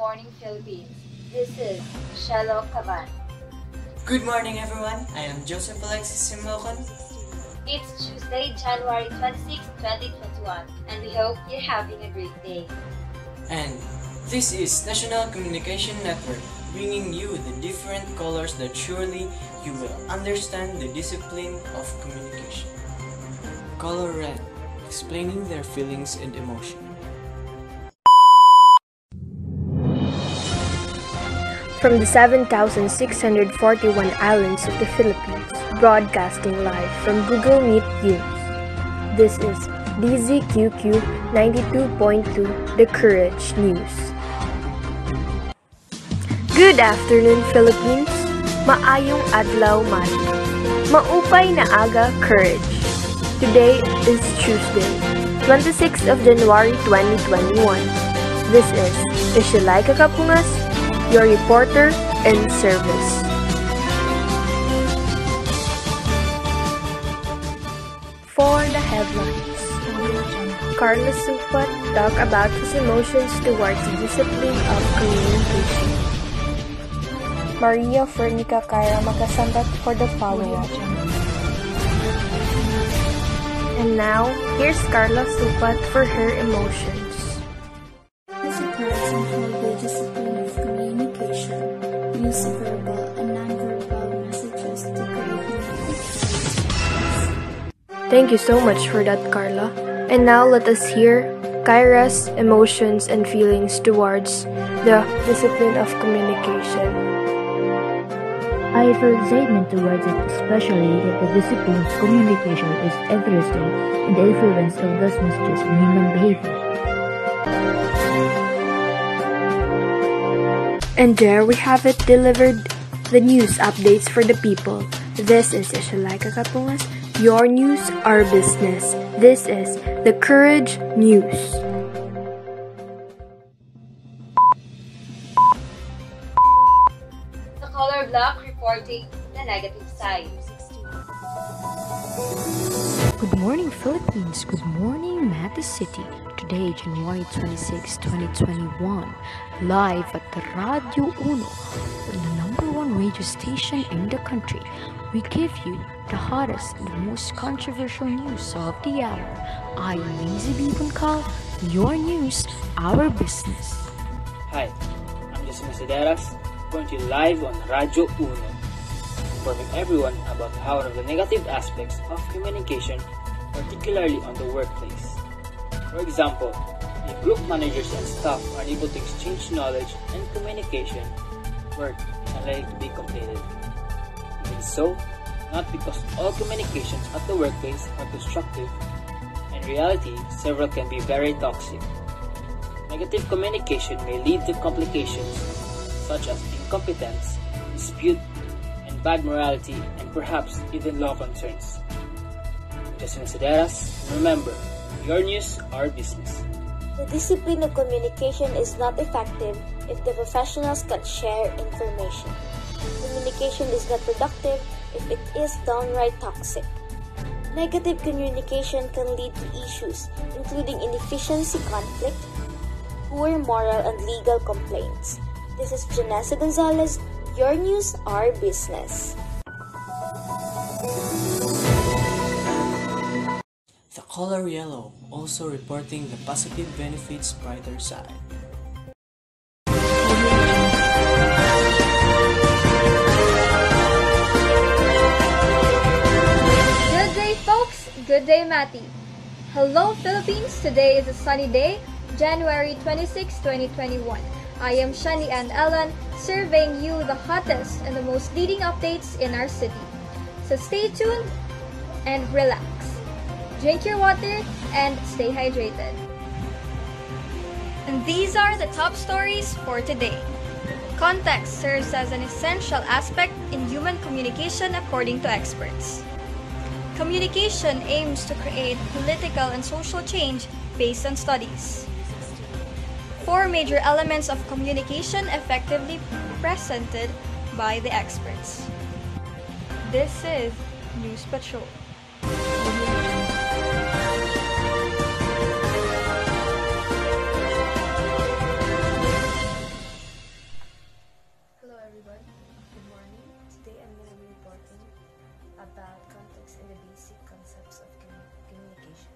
Morning Philippines. This is Shelo Caban. Good morning, everyone. I am Joseph Alexis Simocon. It's Tuesday, January 26, 2021, and we hope you're having a great day. And this is National Communication Network, bringing you the different colors that surely you will understand the discipline of communication. Color red, explaining their feelings and emotion. From the 7,641 islands of the Philippines, broadcasting live from Google Meet News. This is DZQQ 92.2 The Courage News. Good afternoon, Philippines. Maayong adlaw man. Maupay na aga, Courage. Today is Tuesday, 26th of January 2021. This is Ishilay Kakapungas, your reporter in service. For the headlines, Carlos Supat talked about his emotions towards the discipline of communication. Maria Fernica Caira makasambat for the follow-up. And now, here's Carla Supat for her emotions. This requires the discipline of communication. Use verbal and non-verbal messages to create meaningful. Thank you so much for that, Carla. And now let us hear Kyra's emotions and feelings towards the discipline of communication. I feel excitement towards it, especially that the discipline of communication is everything in the influence of those messages in human behavior. And there we have it, delivered the news updates for the people. This is Ishilay Kakapungas, your news, our business. This is The Courage News. The Color Block reporting the negative side. Good morning, Philippines. Good morning, Mati City. Today, January 26, 2021, live at the Radio Uno, the #1 radio station in the country. We give you the hottest and the most controversial news of the hour. I am Easy Bibunkal, your news, our business. Hi, I'm Joseph Alexis, going to you live on Radio Uno, informing everyone about how one of the negative aspects of communication, particularly on the workplace. For example, if group managers and staff are able to exchange knowledge and communication, work is unlikely to be completed. Even so, not because all communications at the workplace are constructive. In reality, several can be very toxic. Negative communication may lead to complications such as incompetence, dispute, and bad morality, and perhaps even law concerns. Justin Sederas, remember, your news, our business. The discipline of communication is not effective if the professionals can't share information. Communication is not productive if it is downright toxic. Negative communication can lead to issues including inefficiency conflict, poor moral and legal complaints. This is Janessa Gonzalez, your news, our business. The color yellow, also reporting the positive benefits brighter side. Good day, folks. Good day, Mati. Hello, Philippines. Today is a sunny day, January 26, 2021. I am Shani and Ellen, serving you the hottest and the most leading updates in our city. So stay tuned and relax. Drink your water and stay hydrated. And these are the top stories for today. Context serves as an essential aspect in human communication according to experts. Communication aims to create political and social change based on studies. 4 major elements of communication effectively presented by the experts. This is News Patrol. about context and the basic concepts of communication.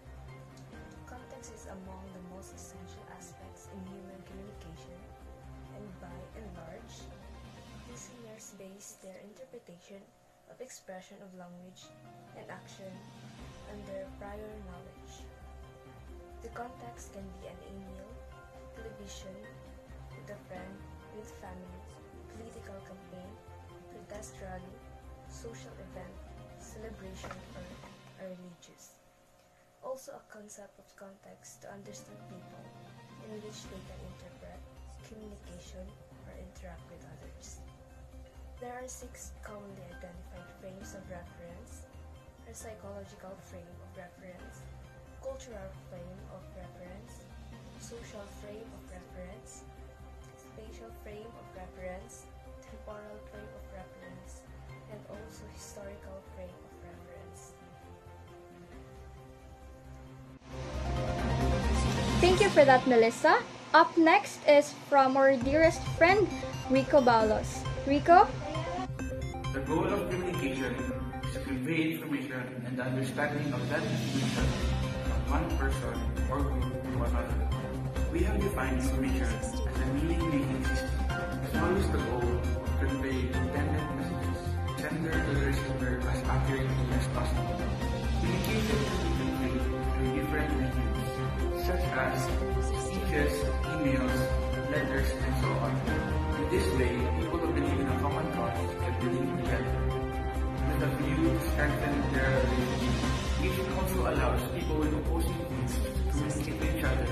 Context is among the most essential aspects in human communication, and by and large, listeners base their interpretation of expression of language and action on their prior knowledge. The context can be an email, television, with a friend, with family, political campaign, protest rally, social event, celebration, or religious. Also a concept of context to understand people in which they can interpret, communication, or interact with others. There are 6 commonly identified frames of reference: a psychological frame of reference, cultural frame of reference, social frame of reference, spatial frame of reference, temporal frame of reference, and also historical frame of reference. Thank you for that, Melissa. Up next is from our dearest friend, Rico Balos. Rico? The goal of communication is to convey information and the understanding of that information from one person or group to another. We have defined information as a meaning-making system, as well as the goal to convey intended messages, sender to the receiver as accurately as possible. Communication can be conveyed through different mediums, such as speeches, emails, letters, and so on. In this way, people who believe in a common cause can believe together, with a view to strengthen their relationship. Communication also allows people with opposing views to communicate with each other,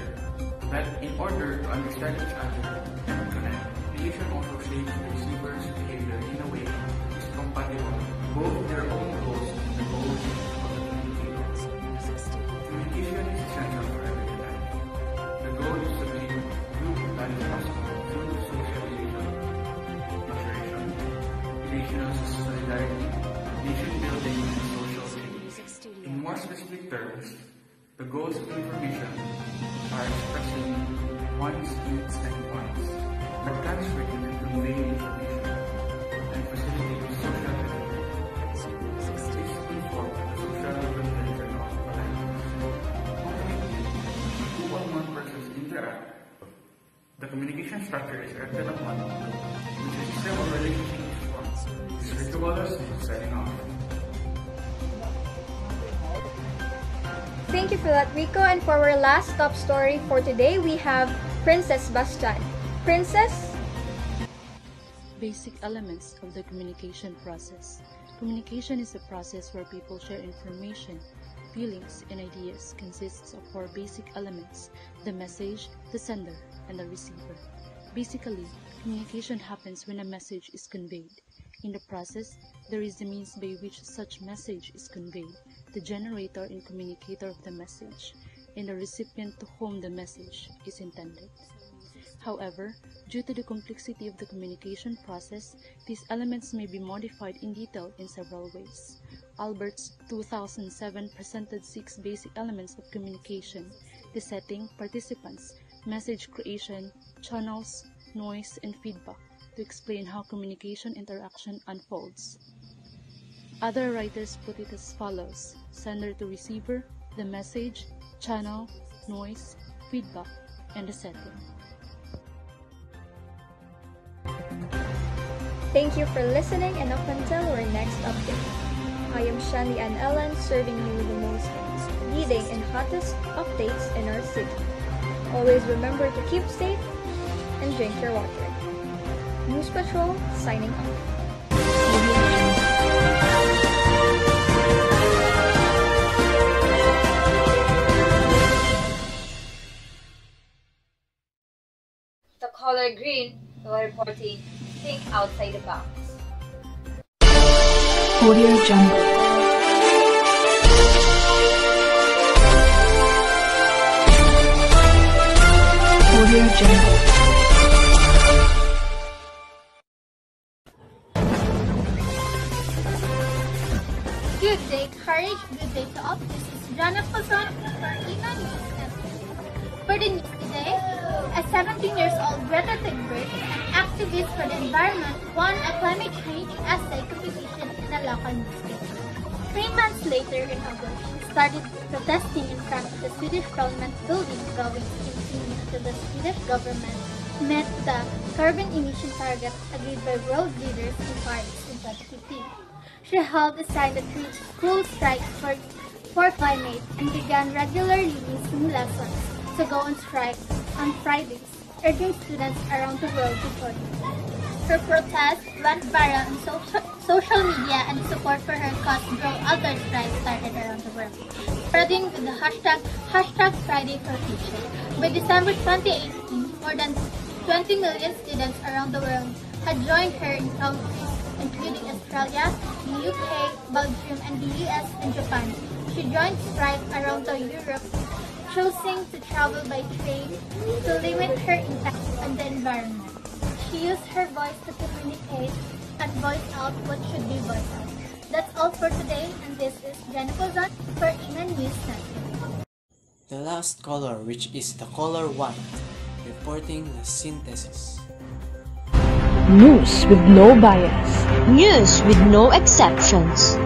but in order to understand each other and connect. Communication also shapes the receiver's behavior in a way that is compatible with both their own goals and the goals of the communicator. Communication is essential for everyday life. The goal is to make group life possible through social relational solidarity, nation building, and social change. In more specific terms, the goals of information are expressing one's needs and wants, but transferring and conveying information, and facilitating social development. This is informed by the social convention of politeness. Ultimately, two or more persons interact. The communication structure is acted upon, which is a system of relationships. This is Rico Wallace, signing off. Thank you for that, Rico. And for our last top story for today, we have Princess Bastian. Princess? Basic elements of the communication process. Communication is a process where people share information, feelings, and ideas. Consists of 4 basic elements: the message, the sender, and the receiver. Basically, communication happens when a message is conveyed. In the process, there is the means by which such message is conveyed, the generator and communicator of the message, and the recipient to whom the message is intended. However, due to the complexity of the communication process, these elements may be modified in detail in several ways. Albert's 2007 presented 6 basic elements of communication: the setting, participants, message creation, channels, noise, and feedback, to explain how communication interaction unfolds. Other writers put it as follows: sender to receiver, the message, channel, noise, feedback, and the setting. Thank you for listening, and up until our next update. I am Shani and Ellen, serving you the most leading and hottest updates in our city. Always remember to keep safe and drink your water. News Patrol signing off. The color green while reporting think outside the box. Audio Jungle. Audio Jungle. Good day, courage. Good day to all. This is Jana Pozon for IHMA News Network. For the news today, a 17 years old Greta Thunberg, an activist for the environment, won a climate change essay competition in a local newspaper. 3 months later, in August, she started protesting in front of the Swedish Parliament building, going continuing until the Swedish government met the carbon emission target agreed by world leaders in Paris in 2015. She held a sign that reached school strikes for climate and began regularly missing lessons to go on strike on Fridays, urging students around the world to join. Her protest went viral on social media, and support for her cause drove other strikes started around the world, spreading with the hashtag Friday for Future. By December 2018, more than 20 million students around the world had joined her in countries including Australia, the UK, Belgium, and the US and Japan. She joined strike around Europe, choosing to travel by train to limit her impact on the environment. She used her voice to communicate and voice out what should be voiced out. That's all for today, and this is Jennifer Zan for IHMA News Network. The last color, which is the color white, reporting the synthesis. News with no bias. News with no exceptions.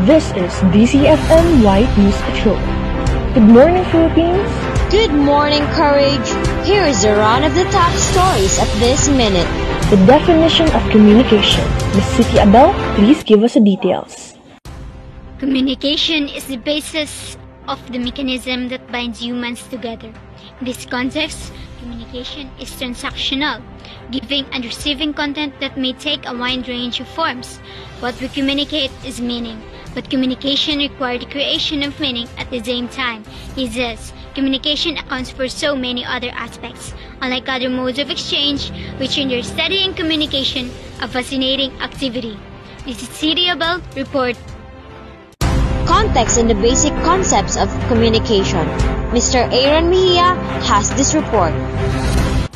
This is DCFM White News Patrol. Good morning, Philippines. Good morning, Courage. Here is a run of the top stories at this minute. The definition of communication. Ms. City Abel, please give us the details. Communication is the basis of the mechanism that binds humans together. In this context, communication is transactional, giving and receiving content that may take a wide range of forms. What we communicate is meaning, but communication requires the creation of meaning at the same time. He says, communication accounts for so many other aspects, unlike other modes of exchange, which render studying communication a fascinating activity. This is City Abel report. Context and the basic concepts of communication. Mr. Aaron Mejia has this report.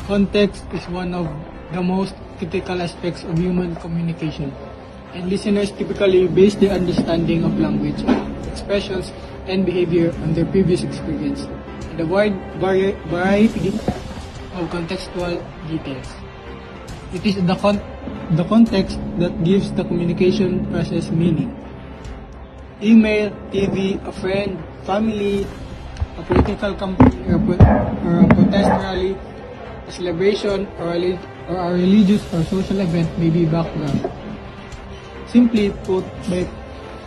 Context is one of the most critical aspects of human communication, and listeners typically base their understanding of language, expressions, and behavior on their previous experience and a wide variety of contextual details. It is the context that gives the communication process meaning. Email, TV, a friend, family, a political campaign, or a protest rally, a celebration, or a religious or social event may be background. Simply put, by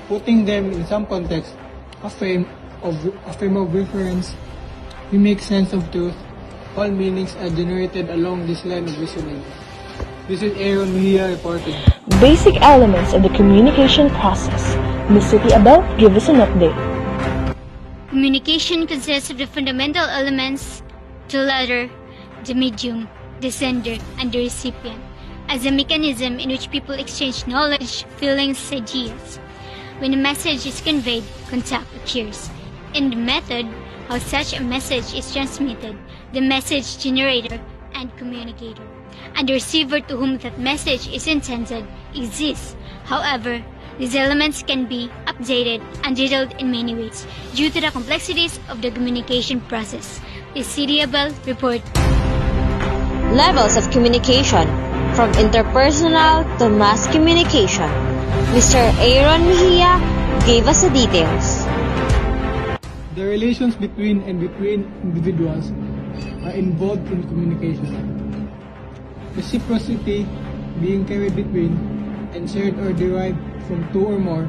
putting them in some context, a frame of reference, we make sense of truth. All meanings are generated along this line of reasoning. This is Aaron Mejia reporting. Basic elements of the communication process. Ms. City Abel, give us an update. Communication consists of the fundamental elements, the letter, the medium, the sender, and the recipient, as a mechanism in which people exchange knowledge, feelings, ideas. When a message is conveyed, contact occurs. In the method, how such a message is transmitted, the message generator and communicator, and the receiver to whom that message is intended exists. However, these elements can be updated and detailed in many ways due to the complexities of the communication process. The City Abel report. Levels of communication, from interpersonal to mass communication. Mr. Aaron Mejia gave us the details. The relations between individuals are involved in communication. Reciprocity being carried between and shared or derived from two or more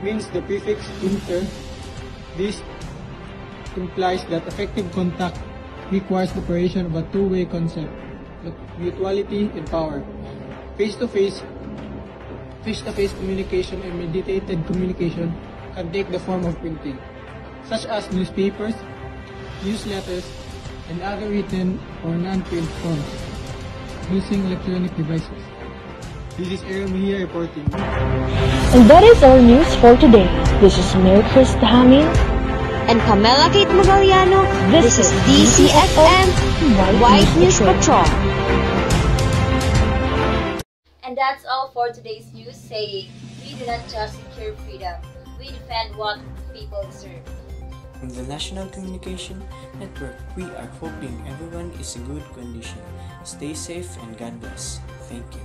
means the prefix inter. This implies that effective contact requires the operation of a two-way concept, mutuality and power. Face-to-face communication and mediated communication can take the form of printing, such as newspapers, newsletters, and other written or non-print forms, using electronic devices. This is Aaron Mejia reporting. And that is our news for today. This is Mary Chris Tahamin and Pamela Kate Magaliano. This is DCFM White News Patrol. And that's all for today's news, saying we do not just secure freedom, we defend what people deserve. From the National Communication Network, we are hoping everyone is in good condition. Stay safe and God bless. Thank you.